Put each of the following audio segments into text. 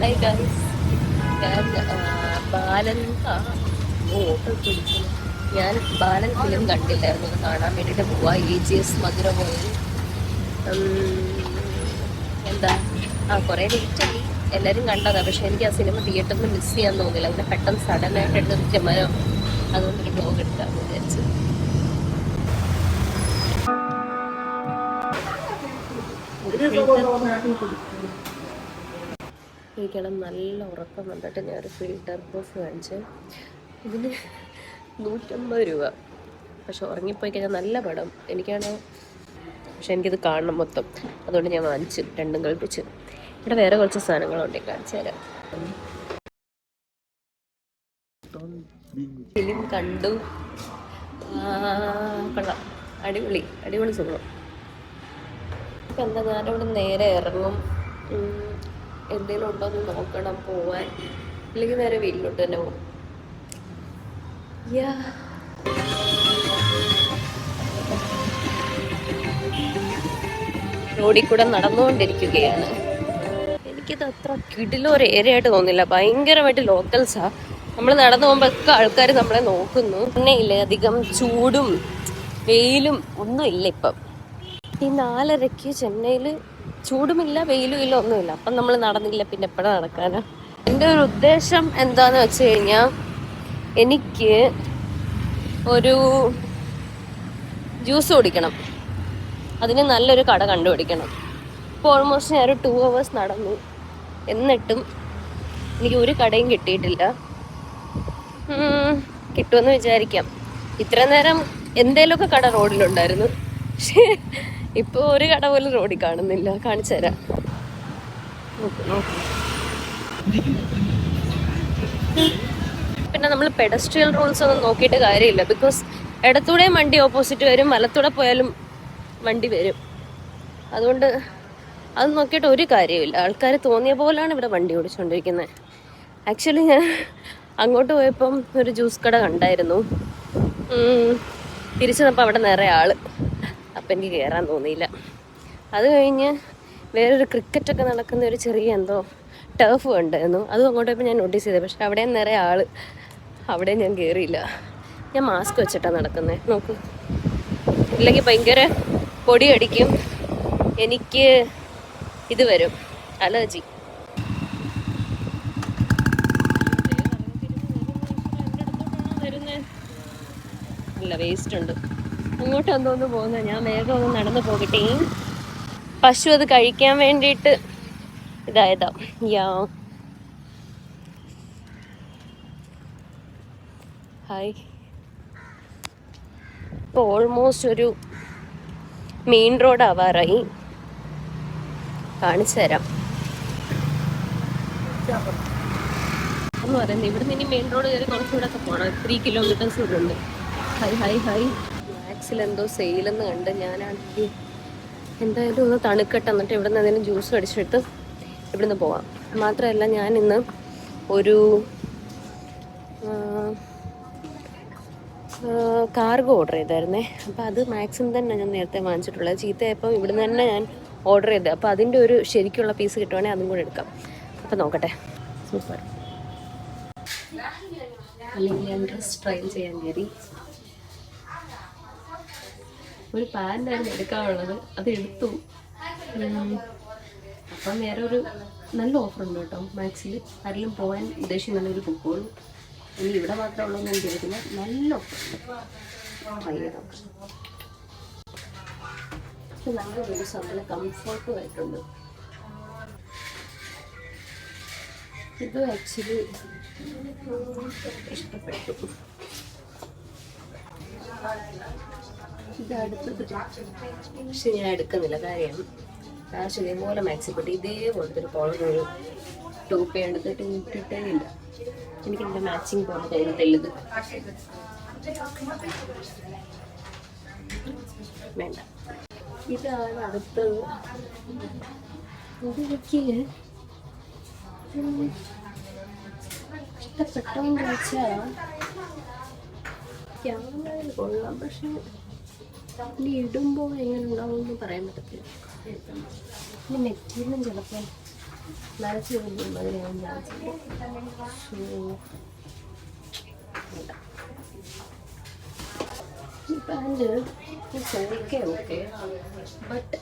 Hi guys, ഞാൻ ബാലൻ ഞാൻ ബാലൻ film കണ്ടില്ലായിരുന്നു. അത് കാണാൻ വേണ്ടിയിട്ട് പോവാ. EGS മധുര പോയി. എന്താ കുറേ ലേറ്റായി. എല്ലാവരും കണ്ടതാ, പക്ഷെ എനിക്ക് ആ സിനിമ തിയേറ്ററിൽ മിസ് ചെയ്യാൻ തോന്നില്ല. അങ്ങനെ പെട്ടെന്ന് സഡനായിട്ട് എടുത്തൊരു ചെമ്മരം, അതുകൊണ്ടൊരു ബ്ലോഗ് എടുക്കാമെന്ന് വിചാരിച്ചു. എനിക്കാണെങ്കിൽ നല്ല ഉറക്കം വന്നിട്ട് ഞാനൊരു ഫിൽറ്റർ കോഫി വാങ്ങിച്ച്. ഇതിന് 150 രൂപ. പക്ഷെ ഉറങ്ങിപ്പോയി കഴിഞ്ഞാൽ നല്ല പടം എനിക്കാണ്. പക്ഷെ എനിക്കിത് കാണണം മൊത്തം, അതുകൊണ്ട് ഞാൻ വാങ്ങിച്ചു, രണ്ടും കളിപ്പിച്ചു. ഇവിടെ വേറെ കുറച്ച് സാധനങ്ങളുണ്ട്, കാണിച്ചു തരാം. ഫിലിം കണ്ടു, കൊള്ളാം, അടിപൊളി അടിപൊളി സുഖം. ഇപ്പം എന്താ, ഞാനിവിടെ നേരെ ഇറങ്ങും. എന്തെങ്കിലും ഉണ്ടോയെന്ന് നോക്കണം പോവാൻ, അല്ലെങ്കിൽ നേരെ വീട്ടിലോട്ട് തന്നെ പോകും. റോഡിൽ കൂടെ നടന്നുകൊണ്ടിരിക്കുകയാണ്. എനിക്കിത് അത്ര കിടിലൊരു ഏരിയ ആയിട്ട് തോന്നില്ല. ഭയങ്കരമായിട്ട് ലോക്കൽസാ. നമ്മൾ നടന്നു പോകുമ്പോൾ ഒക്കെ ആൾക്കാർ നമ്മളെ നോക്കുന്നു. പിന്നെ ഇല്ലേ, അധികം ചൂടും വെയിലും ഒന്നും ഇല്ല ഇപ്പം. ഈ 4:30 ചെന്നൈയിൽ ചൂടുമില്ല വെയിലും ഇല്ല ഒന്നുമില്ല. അപ്പം നമ്മൾ നടന്നില്ല, പിന്നെ എപ്പോഴാണ് നടക്കാനാ? എൻ്റെ ഒരു ഉദ്ദേശം എന്താന്ന് വെച്ച് കഴിഞ്ഞാൽ, എനിക്ക് ഒരു ജ്യൂസ് കുടിക്കണം. അതിന് നല്ലൊരു കട കണ്ടുപിടിക്കണം. ഇപ്പോൾ ഓൾമോസ്റ്റ് ഞാനൊരു 2 hours നടന്നു, എന്നിട്ടും എനിക്ക് ഒരു കടയും കിട്ടിയിട്ടില്ല. കിട്ടുമെന്ന് വിചാരിക്കാം. ഇത്ര നേരം എന്തേലുമൊക്കെ കട റോഡിലുണ്ടായിരുന്നു, പക്ഷേ ഇപ്പോൾ ഒരു കട പോലും റോഡിൽ കാണുന്നില്ല. കാണിച്ചു തരാം. പിന്നെ നമ്മൾ പെഡസ്ട്രിയൽ റൂൾസ് ഒന്നും നോക്കിയിട്ട് കാര്യമില്ല. ബിക്കോസ് ഇടത്തൂടെയും വണ്ടി ഓപ്പോസിറ്റ് വരും, വലത്തൂടെ പോയാലും വണ്ടി വരും. അതുകൊണ്ട് അത് നോക്കിയിട്ട് ഒരു കാര്യമില്ല. ആൾക്കാർ തോന്നിയ പോലാണ് ഇവിടെ വണ്ടി ഓടിച്ചുകൊണ്ടിരിക്കുന്നത്. ആക്ച്വലി ഞാൻ അങ്ങോട്ട് പോയപ്പം ഒരു ജ്യൂസ് കട കണ്ടായിരുന്നു. തിരിച്ചു വന്നപ്പോൾ അവിടെ നിറയെ ആള്, അപ്പം എനിക്ക് കയറാൻ തോന്നിയില്ല. അത് കഴിഞ്ഞ് വേറൊരു ക്രിക്കറ്റൊക്കെ നടക്കുന്ന ഒരു ചെറിയ എന്തോ ടർഫ് കണ്ടായിരുന്നു. അതും അങ്ങോട്ട് പോയപ്പോൾ ഞാൻ നോട്ടീസ് ചെയ്തത്. പക്ഷെ അവിടെയും നിറയെ ആള്, അവിടെയും ഞാൻ കയറിയില്ല. ഞാൻ മാസ്ക് വെച്ചിട്ടാണ് നടക്കുന്നത്, നോക്കൂ. ഇല്ലെങ്കിൽ ഭയങ്കര പൊടി അടിക്കും, എനിക്ക് ഇത് വരും, അലർജി. അല്ല, വേസ്റ്റ് ഉണ്ട്. അങ്ങോട്ട് എന്തോന്ന് പോകുന്നത്. ഞാൻ വേഗം ഒന്ന് നടന്നു പോകട്ടെ. പശു അത് കഴിക്കാൻ വേണ്ടിയിട്ട് ഇതായതാ. ഹായ്. ഇപ്പോൾ ഓൾമോസ്റ്റ് ഒരു മെയിൻ റോഡ് ആവാറായി. കാണിച്ചു തരാം എന്ന് പറയുന്നത്. ഇവിടെ നിന്ന് ഇനി മെയിൻ റോഡ് കയറി കുറച്ചുകൂടെ ഒക്കെ പോകണം. 3 kilometers കൂടെ ഉണ്ട്. ഹായ്. മാക്സിൽ എന്തോ സെയിലെന്ന് കണ്ട് ഞാനാണെങ്കിൽ എന്തായാലും ഒന്ന് തണുക്കട്ടെ, എന്നിട്ട് ഇവിടെ നിന്ന് എന്തെങ്കിലും ജ്യൂസ് അടിച്ചിട്ട് ഇവിടുന്ന് പോവാം. മാത്രമല്ല, ഞാനിന്ന് ഒരു കാർഗോ ഓർഡർ ചെയ്തായിരുന്നേ. അപ്പോൾ അത് മാക്സിമം തന്നെ ഞാൻ നേരത്തെ വാങ്ങിച്ചിട്ടുള്ളത്. ചീത്തയായപ്പോൾ ഇവിടുന്ന് തന്നെ ഞാൻ ഓർഡർ ചെയ്തത്. അപ്പോൾ അതിൻ്റെ ഒരു ശരിക്കുള്ള പീസ് കിട്ടുവാണെങ്കിൽ അതും കൂടെ എടുക്കാം. അപ്പോൾ നോക്കട്ടെ. സൂപ്പർ. അല്ലെങ്കിൽ ഞാൻ ഡ്രസ് ട്രൈ ചെയ്യാൻ കയറി. ഒരു പാൻ്റായിരുന്നു എടുക്കാനുള്ളത്, അത് എടുത്തു. അപ്പം വേറെ ഒരു നല്ല ഓഫറുണ്ട് കേട്ടോ മാക്സിൽ. ആരെങ്കിലും പോകാൻ ഉദ്ദേശിക്കുന്നുണ്ടെങ്കിൽ പൊക്കോളൂ. ഇനി ഇവിടെ മാത്രമുള്ളതെന്ന് എനിക്കറിയത്തില്ല. നല്ല ഓഫറുണ്ട്, ട്രൈ ചെയ്ത് നോക്കാം. പക്ഷെ നല്ല ദിവസം നല്ല കംഫർട്ടും ആയിട്ടുണ്ട്. ഇത് ആക്ച്വലി ഇഷ്ടപ്പെട്ടു. ഇത് അടുത്തത് പക്ഷെ ഞാൻ എടുക്കുന്നില്ല. കാര്യം കാശ് ഇതേപോലെ മാക്സിപ്പെട്ട് ഇതേപോലത്തെ ഒരു കോളർ ടോപ്പ് എടുത്തിട്ട് ഇട്ടിട്ടേ ഇല്ല. എനിക്കെന്താ മാച്ചിങ് പോലെ തോന്നത്തില്ല. ഇത് വേണ്ട. ഇതാണ് അടുത്തത്. ഇതെനിക്ക് ഇഷ്ടപ്പെട്ടോന്ന് ചോദിച്ചാൽ ക്യാമറയിൽ കൊള്ളാം, പക്ഷെ ഇനി ഇടുമ്പോൾ എങ്ങനെ ഉണ്ടാവും എന്ന് പറയാൻ പറ്റത്തില്ല. ഇനി മെറ്റീരിയലും ചിലപ്പോൾ നനച്ച് കഴിയുമ്പോൾ അതിനെ ഞാൻ ഈ pant okay okay, but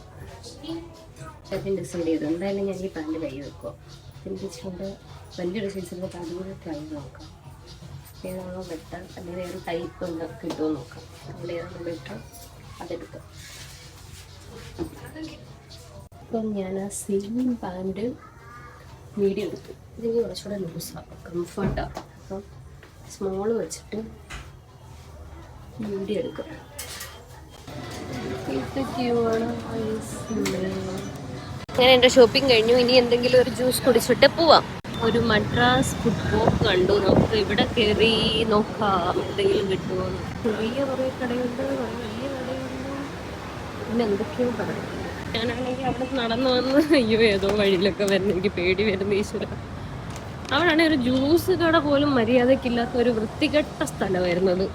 decide ചെയ്തു എന്തായാലും ഞാൻ ഈ പാൻറ് കൈ വെക്കുക. എനിക്ക് ഇച്ചിരി വലിയൊരു സൈസിലുള്ള പാൻറ് കൂടെ ട്രൈ നോക്കാം. ഏതാണോ ബെറ്റർ, അല്ലെങ്കിൽ വേറെ ടൈപ്പ് ഒന്ന് കിട്ടുമോ നോക്കാം. അതിൽ ഏതാണോ ബെറ്റർ അതെടുക്കാം. അപ്പം ഞാൻ ആ സെയിം പാൻറ് മീഡിയം എടുത്തു. ഇതിന് കുറച്ചുകൂടെ ലൂസാണ്, കംഫർട്ടാണ്. അപ്പം സ്മോള് വെച്ചിട്ട് മീഡിയം എടുക്കാം. അങ്ങനെ എൻ്റെ ഷോപ്പിംഗ് കഴിഞ്ഞു. ഇനി എന്തെങ്കിലും ഒരു ജ്യൂസ് കുടിച്ചിട്ട് പോവാം. ഒരു മദ്രാസ് ഫുഡ് കോർട്ട് കണ്ടു. നമുക്ക് ഇവിടെ കയറി നോക്കാം എന്തെങ്കിലും കിട്ടുമോ. ചെറിയ കുറേ കടയുണ്ട്, കുറേ വലിയ കടയുണ്ട്, പിന്നെ എന്തൊക്കെയോ കടയുണ്ട്. ഞാനാണെങ്കിൽ അവിടെ നടന്നു വന്ന് അയ്യോ ഏതോ വഴിയിലൊക്കെ വരുന്ന എനിക്ക് പേടി വരുന്ന ഈശ്വര. അവിടാണെങ്കിൽ ഒരു ജ്യൂസ് കട പോലും മര്യാദക്കില്ലാത്ത ഒരു വൃത്തികെട്ട സ്ഥലമായിരുന്നത്.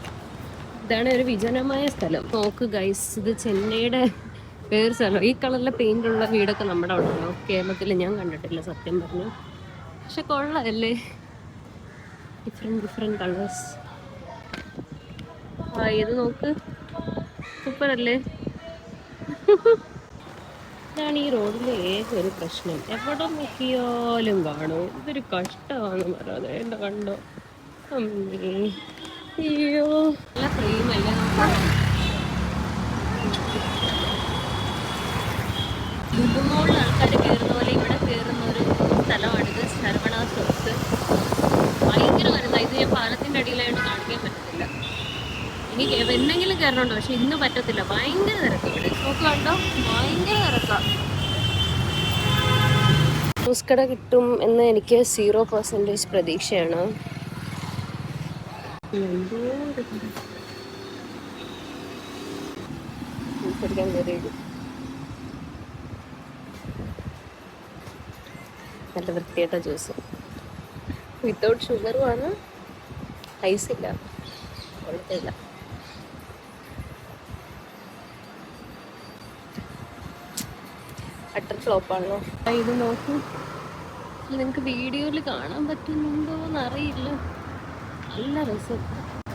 ഇതാണ് ഒരു വിജനമായ സ്ഥലം. നോക്ക് ഗൈസ്, ഇത് ചെന്നൈയുടെ വേറെ സ്ഥലം. ഈ കളറിലെ പെയിന്റ് ഉള്ള വീടൊക്കെ നമ്മുടെ അവിടെ ഉണ്ടോ? കേരളത്തിൽ ഞാൻ കണ്ടിട്ടില്ല സത്യം പറഞ്ഞു. പക്ഷെ കൊള്ളാമല്ലേ, ഡിഫറെൻറ്റ് കളേഴ്സ്. ആ ഇത് നോക്ക്, സൂപ്പർ അല്ലേ. ഇതാണ് ഈ റോഡിലെ ഏക ഒരു പ്രശ്നം, എവിടെ നോക്കിയാലും കാണും. ഇതൊരു കഷ്ടമാണെന്ന് പറയാതെ എൻ്റെ കണ്ടോ. അമ്മേ അയ്യോ, നല്ല ഫ്രെയിമല്ലേ. ലുലുമോളിൽ ആൾക്കാർ കയറുന്ന പോലെ ഇവിടെ കയറുന്ന ഒരു സ്ഥലമാണിത്, ശരവണ സ്റ്റോഴ്സ്. ഭയങ്കര വരുന്നത്. ഇത് ഞാൻ പാലത്തിൻ്റെ അടിയിലായിട്ട് കാണിക്കാൻ പറ്റത്തില്ല. എനിക്ക് എന്തെങ്കിലും കയറണുണ്ടോ, പക്ഷെ ഇന്ന് പറ്റത്തില്ല. ഭയങ്കര തിരക്ക് ഇവിടെ. നോക്കാണ്ടോ, ഭയങ്കര തിരക്കാണ്. ജ്യൂസ് കട കിട്ടും എന്ന് എനിക്ക് 0% പ്രതീക്ഷയാണ്. നല്ല വൃത്തിയായിട്ട ജ്യൂസ്, വിത്തൗട്ട് ഷുഗറുമാണ്, ഐസ് ഇല്ല, കുഴപ്പമില്ല. അട്ടർ ഫ്ലോപ്പാണല്ലോ. ഇത് നോക്കൂ, നിങ്ങൾക്ക് വീഡിയോയിൽ കാണാൻ പറ്റുന്നുണ്ടോ എന്നറിയില്ല. നല്ല രസം.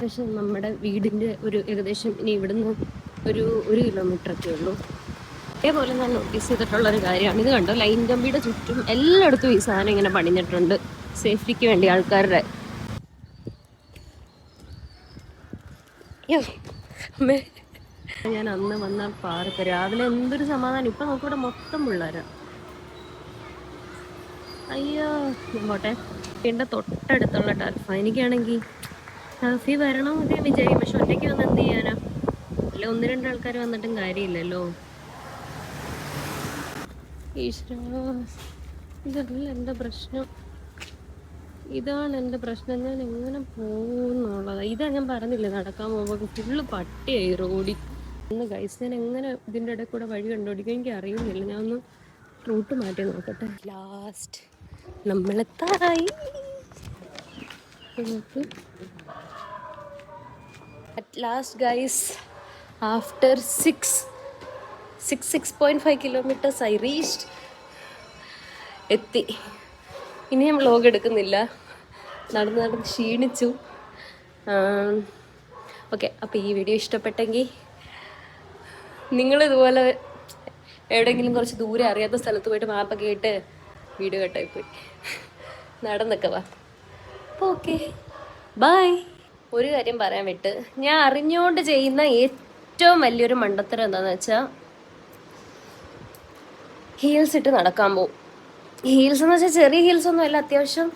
പക്ഷെ നമ്മുടെ വീടിൻ്റെ ഒരു ഏകദേശം ഇനി ഇവിടുന്ന് ഒരു 1 കിലോമീറ്ററൊക്കെ ഉള്ളൂ. അതേപോലെ ഞാൻ നോട്ടീസ് ചെയ്തിട്ടുള്ളൊരു കാര്യമാണ്, ഇത് കണ്ടോ, ലൈൻ കമ്പിയുടെ ചുറ്റും എല്ലായിടത്തും ഈ സാധനം ഇങ്ങനെ പണിഞ്ഞിട്ടുണ്ട് സേഫ്റ്റിക്ക് വേണ്ടി ആൾക്കാരുടെ. അമ്മേ, ഞാൻ അന്ന് വന്ന പാർക്ക് രാവിലെ എന്തൊരു സമാധാനം. ഇപ്പം നോക്കിവിടെ മൊത്തം പിള്ളേരാ. അയ്യോ പോട്ടെ, എൻ്റെ തൊട്ടടുത്തുള്ള ടർഫ. എനിക്കാണെങ്കിൽ ടർഫി വരണം അതേ വിചാരിക്കും, പക്ഷെ ഒറ്റയ്ക്ക് വന്ന് എന്ത് ചെയ്യാനാ. അല്ല 1-2 ആൾക്കാർ വന്നിട്ടും കാര്യമില്ലല്ലോ. ഈശ്വര, ഇതല്ല എൻ്റെ പ്രശ്നം, ഇതാണ് എൻ്റെ പ്രശ്നം. ഞാൻ എങ്ങനെ പോകുന്നുള്ളതാണ്. ഇതാ ഞാൻ പറഞ്ഞില്ലേ, നടക്കാൻ പോകുമ്പോൾ ഫുള്ള് പട്ടിയായി റോഡിൽ. ഒന്ന് ഗൈസ്, ഞാൻ എങ്ങനെ ഇതിൻ്റെ ഇടയിൽ കൂടെ വഴി കണ്ടുപിടിക്കും എനിക്ക് അറിയുന്നില്ല. ഞാൻ ഒന്ന് റൂട്ട് മാറ്റി നോക്കട്ടെ. ലാസ്റ്റ് നമ്മളെത്താറായി. At last guys, after 6.5 kilometers I reached. എത്തി. ഇനി ഞാൻ വ്ലോഗ് എടുക്കുന്നില്ല, നടന്ന് ക്ഷീണിച്ചു. ഓക്കെ, അപ്പോൾ ഈ വീഡിയോ ഇഷ്ടപ്പെട്ടെങ്കിൽ നിങ്ങളിതുപോലെ എവിടെയെങ്കിലും കുറച്ച് ദൂരെ അറിയാത്ത സ്ഥലത്ത് പോയിട്ട് മാപ്പൊക്കെ ഇട്ട് വീഡിയോ കട്ടായിപ്പോയി നടന്നൊക്കെ വാ. അപ്പോൾ ഓക്കെ, ബൈ. ഒരു കാര്യം പറയാൻ വിട്ട്, ഞാൻ അറിഞ്ഞുകൊണ്ട് ചെയ്യുന്ന ഏറ്റവും വലിയൊരു മണ്ടത്തരം എന്താണെന്ന് വെച്ചാൽ ഹീൽസ് ഇട്ട് നടക്കാൻ പോവും. ഹീൽസ് എന്ന് വെച്ചാൽ ചെറിയ ഹീൽസ് ഒന്നും അല്ല, അത്യാവശ്യം.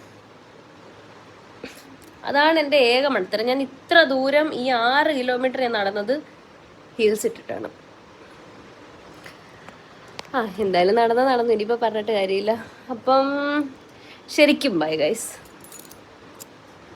അതാണ് എൻ്റെ ഏക മണ്ടത്തരം. ഞാൻ ഇത്ര ദൂരം ഈ 6 കിലോമീറ്റർ ഞാൻ നടന്നത് ഹീൽസ് ഇട്ടിട്ടാണ്. എന്തായാലും നടന്നു, ഇനിയിപ്പോൾ പറഞ്ഞിട്ട് കാര്യമില്ല. അപ്പം ശരിക്കും ബൈ ഗൈസ്.